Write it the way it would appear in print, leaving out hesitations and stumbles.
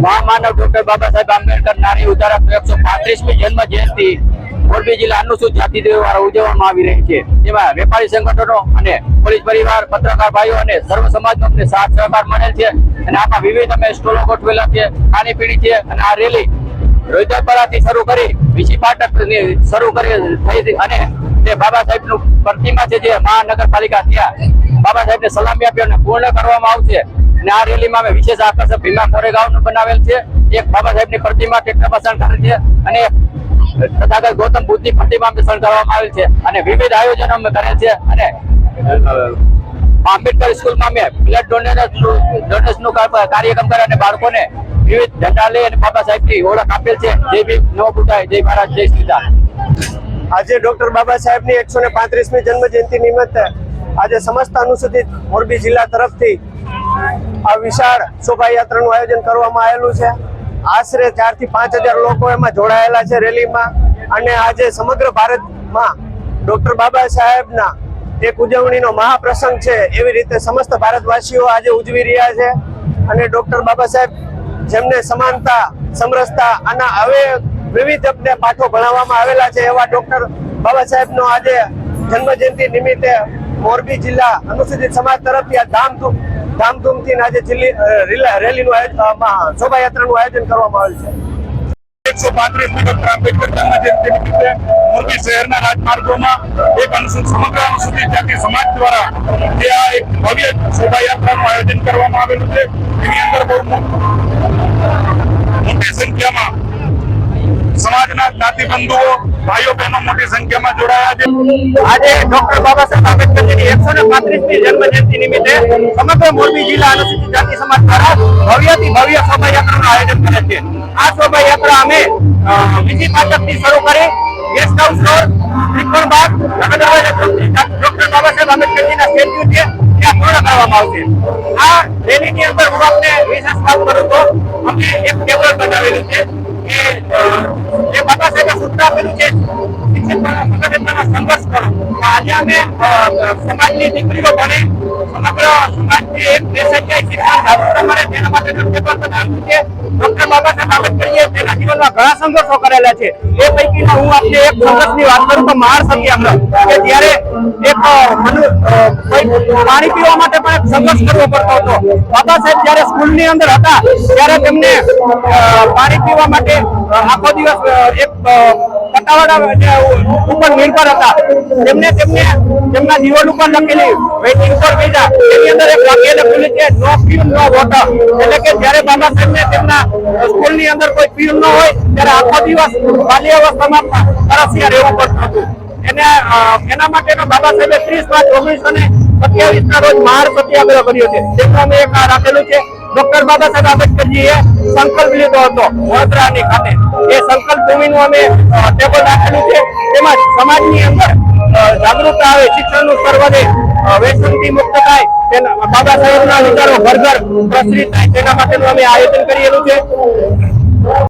મહામાનવ doctor Baba Saheb Ambedkar નારી ઉધારક 135મી જન્મ જયંતિ મોરબી જિલ્લા અનુસૂચિત જાતિ દ્વારા ઉજવવામાં આવી રહી છે। જેમાં વેપારી સંગઠનો અને પોલીસ પરિવાર, પત્રકાર ભાઈઓ અને સર્વ સમાજનો અમને સાથ સહકાર મળેલ છે અને આમાં વિવિધ અમે સ્ટોલો ગોઠવેલા છે, ખાણીપીણી છે અને આ રેલી રોહિદાપરાથી શરૂ કરી વીસી ફાટક શરૂ કરી થઈ અને જે બાબા સાહેબનું પ્રતિમા છે જે મહાનગરપાલિકા ત્યાં બાબા સાહેબને સલામી આપી અને પૂર્ણ કરવામાં આવશે। અને આ રેલીમાં અમે વિશેષ આકર્ષક ભીમા કોરેગાંવનું બનાવેલ છે, એક બાબા સાહેબની પ્રતિમા ટેકરામાં કરેલ છે અને તથાગત ગૌતમ બુદ્ધની પ્રતિમા શણગારવામાં આવેલ છે અને વિવિધ આયોજનો અમે કરેલ છે અને આંબેડકર સ્કૂલમાં અમે બ્લડ ડોનેશનનું કાર્યક્રમ કરે અને બાળકોને વિવિધ ઝંડા લઈ અને બાબા સાહેબની ઓળખ આપેલ છે। જય ભીમ, નમો બુદ્ધાય, જય ભારત, જય શ્રીરામ। આજે ડોક્ટર બાબા સાહેબની 135મી જન્મ જયંતિ નિમિત્તે આજે સમસ્ત અનુસૂચિત મોરબી જિલ્લા તરફથી આ વિશાળ શોભાયાત્રાનું આયોજન કરવામાં આવેલું છે। આશરે 4 થી 5,000 લોકો એમાં જોડાયેલા છે રેલીમાં અને આજે સમગ્ર ભારતમાં ડોક્ટર બાબા સાહેબના એક ઉજવણીનો મહાપ્રસંગ છે એવી રીતે સમસ્ત ભારતવાસીઓ આજે ઉજવી રહ્યા છે અને ડોક્ટર બાબા સાહેબ જેમને સમાનતા, સમરસતા અને હવે વિવિધ પાઠો ભણાવવામાં આવેલા છે એવા ડોક્ટર બાબા સાહેબનો આજે જન્મ જયંતિ નિમિત્તે મોરબી જિલ્લા અનુસૂચિત સમાજ તરફથી આ ધામધૂમથી આજે રેલીનું શોભાયાત્રાનું આયોજન કરવામાં આવેલ છે। 135મી ડોક્ટર આંબેડકર જન્મ જયંતિ નિમિત્તે મોરબી શહેરના રાજમાર્ગોમાં એક સમગ્ર અનુસૂચિત જાતિ સમાજ દ્વારા જે આ એક ભવ્ય શોભાયાત્રાનું આયોજન કરવામાં આવેલું છે। એની અંદર બહુ મોટી સંખ્યામાં સમાજના જ્ઞાતિ બંધુઓ, ભાઈઓ બહેનો મોટી સંખ્યામાં જોડાયા છે। આજે ડોક્ટર બાબા સાહેબ આંબેડકરની 135મી જન્મ જયંતિ નિમિત્તે સમગ્ર મોરબી જિલ્લા અનુસૂચિત જાતિ સમાજ દ્વારા ભવ્યથી ભવ્ય શોભાયાત્રાનું આયોજન કરે છે। આ શોભાયાત્રા અમે વીસી ફાટકથી શરૂ કરી guest house road, Trikonbaug, doctor Baba Saheb આંબેડકરજીના statue છે ત્યાં પૂર્ણ કરવામાં આવશે। આ રેલીની અંદર હું આપને વિશેષ વાત કરું તો અમે એક ટેબલ બનાવેલું છે જે બાબા સાહેબે સૂત્ર આપેલું છે સંઘર્ષ કરો। આજે અમે સમાજની દીકરીઓ બને સમગ્ર સમાજની એક દેશજ્ઞ શિક્ષણ મળે તેના માટે ટેબલ બનાવ્યું છે। ડોક્ટર બાબા સાહેબ આંબેડકરે તેના જીવનમાં ઘણા સંઘર્ષો કરેલા છે। એ પૈકીનો હું આપને એક સંઘર્ષની વાત કરું તો મહાર સત્યાગ્રહ કે જ્યારે એક પાણી પીવા માટે પણ એક સંઘર્ષ કરવો પડતો હતો। બાબા સાહેબ જ્યારે સ્કૂલની અંદર હતા ત્યારે તેમને પાણી પીવા માટે આખો દિવસ એક પટાવાળા ઉપર નિર્ભર હતા। તેમને તેમના જીવન ઉપર લખેલી વેઇટિંગ ફોર વિઝા એની અંદર એક વાક્ય લખેલું છે નો ફ્યુલ નો વોટર, એટલે કે જ્યારે બાબા સાહેબને તેમના સ્કૂલની અંદર કોઈ ફ્યુલ ન હોય ત્યારે આખો દિવસ બાલ્યાવસ્થામાં તરસ્યા રહેવું પડતું હતું। એના માટેનો બાબા સાહેબે 30 માર્ચ 1927ના રોજ મહાર સત્યાગ્રહ કર્યો છે, જેમાં અમે એક રાખેલું છે। ડોક્ટર બાબા સાહેબ આંબેડકરજીએ સંકલ્પ લીધો હતો વડોદરાની ખાતે, એ સંકલ્પ ભૂમિનું અમે ટેબલ રાખેલું છે। તેમજ સમાજની અંદર જાગૃતતા આવે, શિક્ષણનું સ્તર વધે, વ્યસનથી મુક્ત થાય, તેના બાબા સાહેબના વિચારો ઘર ઘર પ્રસરિત થાય તેના માટેનું અમે આયોજન કરેલું છે।